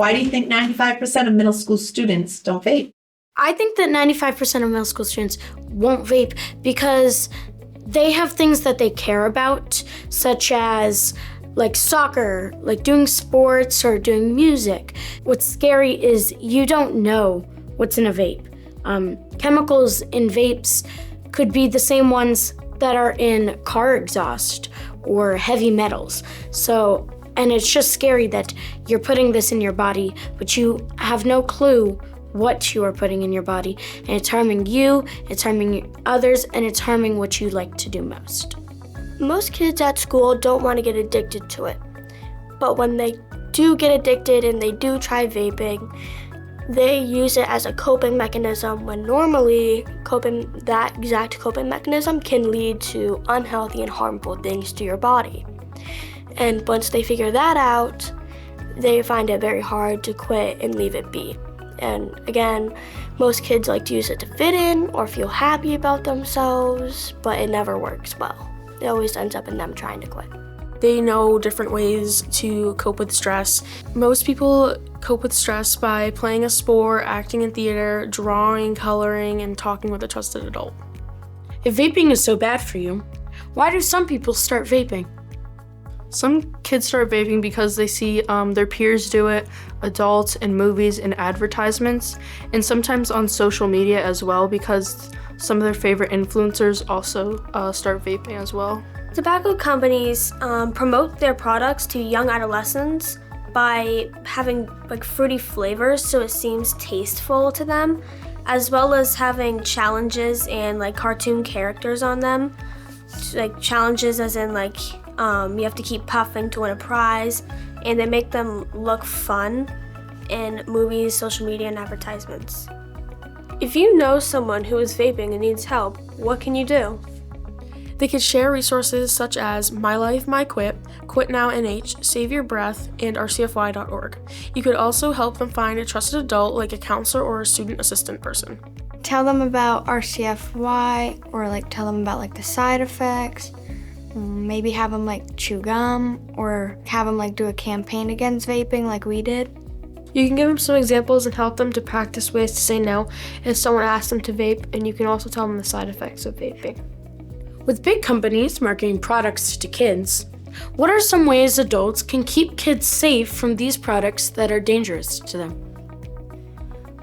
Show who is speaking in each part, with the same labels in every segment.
Speaker 1: Why do you think 95% of middle school students don't vape?
Speaker 2: I think that 95% of middle school students won't vape because they have things that they care about, such as like soccer, like doing sports or doing music. What's scary is you don't know what's in a vape. Chemicals in vapes could be the same ones that are in car exhaust or heavy metals. And it's just scary that you're putting this in your body, but you have no clue what you are putting in your body, and it's harming you, it's harming others, and it's harming what you like to do most.
Speaker 3: Most kids at school don't want to get addicted to it, but when they do get addicted and they do try vaping, they use it as a coping mechanism when normally that exact coping mechanism can lead to unhealthy and harmful things to your body. And once they figure that out, they find it very hard to quit and leave it be. And again, most kids like to use it to fit in or feel happy about themselves, but it never works well. It always ends up in them trying to quit.
Speaker 4: They know different ways to cope with stress. Most people cope with stress by playing a sport, acting in theater, drawing, coloring, and talking with a trusted adult.
Speaker 2: If vaping is so bad for you, why do some people start vaping?
Speaker 4: Some kids start vaping because they see their peers do it, adults in movies and advertisements, and sometimes on social media as well because some of their favorite influencers also start vaping as well.
Speaker 3: Tobacco companies promote their products to young adolescents by having like fruity flavors so it seems tasteful to them, as well as having challenges and like cartoon characters on them. Like challenges as in like you have to keep puffing to win a prize, and they make them look fun in movies, social media, and advertisements. If you know someone who is vaping and needs help, what can you do?
Speaker 4: They could share resources such as My Life, My Quit, Quit Now NH, Save Your Breath, and RCFY.org. You could also help them find a trusted adult like a counselor or a student assistant person.
Speaker 5: Tell them about RCFY or like tell them about like the side effects. Maybe have them like chew gum or have them like do a campaign against vaping like we did.
Speaker 4: You can give them some examples and help them to practice ways to say no if someone asks them to vape, and you can also tell them the side effects of vaping.
Speaker 2: With big companies marketing products to kids, what are some ways adults can keep kids safe from these products that are dangerous to them?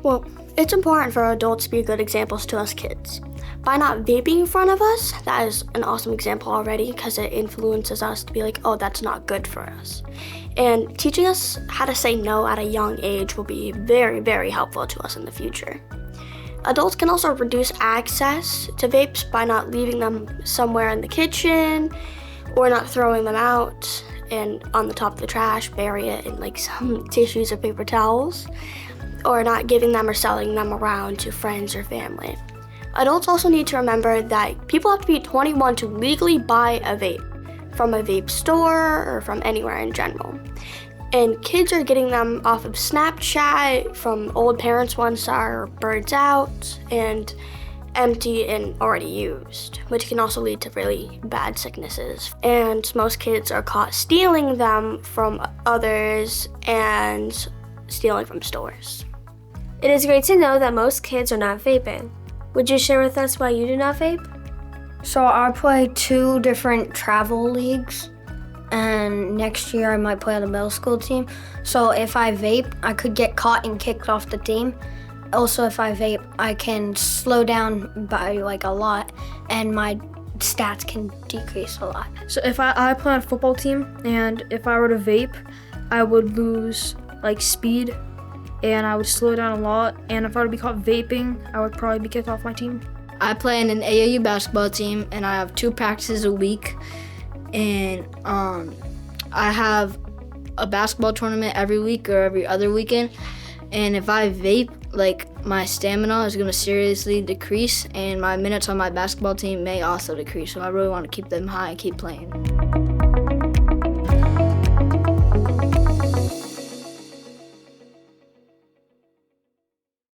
Speaker 3: Well, it's important for adults to be good examples to us kids. By not vaping in front of us, that is an awesome example already because it influences us to be like, oh, that's not good for us. And teaching us how to say no at a young age will be very, very helpful to us in the future. Adults can also reduce access to vapes by not leaving them somewhere in the kitchen or not throwing them out and on the top of the trash, bury it in like some tissues or paper towels, or not giving them or selling them around to friends or family. Adults also need to remember that people have to be 21 to legally buy a vape from a vape store or from anywhere in general. And kids are getting them off of Snapchat from old parents' ones that are birds out and empty and already used, which can also lead to really bad sicknesses. And most kids are caught stealing them from others and stealing from stores. It is great to know that most kids are not vaping. Would you share with us why you do not vape?
Speaker 5: So I play 2 different travel leagues, and next year I might play on the middle school team. So if I vape, I could get caught and kicked off the team. Also, if I vape, I can slow down by like a lot, and my stats can decrease a lot.
Speaker 4: So if I play on a football team, and if I were to vape, I would lose like speed, and I would slow down a lot. And if I were to be caught vaping, I would probably be kicked off my team.
Speaker 6: I play in an AAU basketball team, and I have 2 practices a week. And I have a basketball tournament every week or every other weekend. And if I vape, like my stamina is going to seriously decrease, and my minutes on my basketball team may also decrease. So I really want to keep them high and keep playing.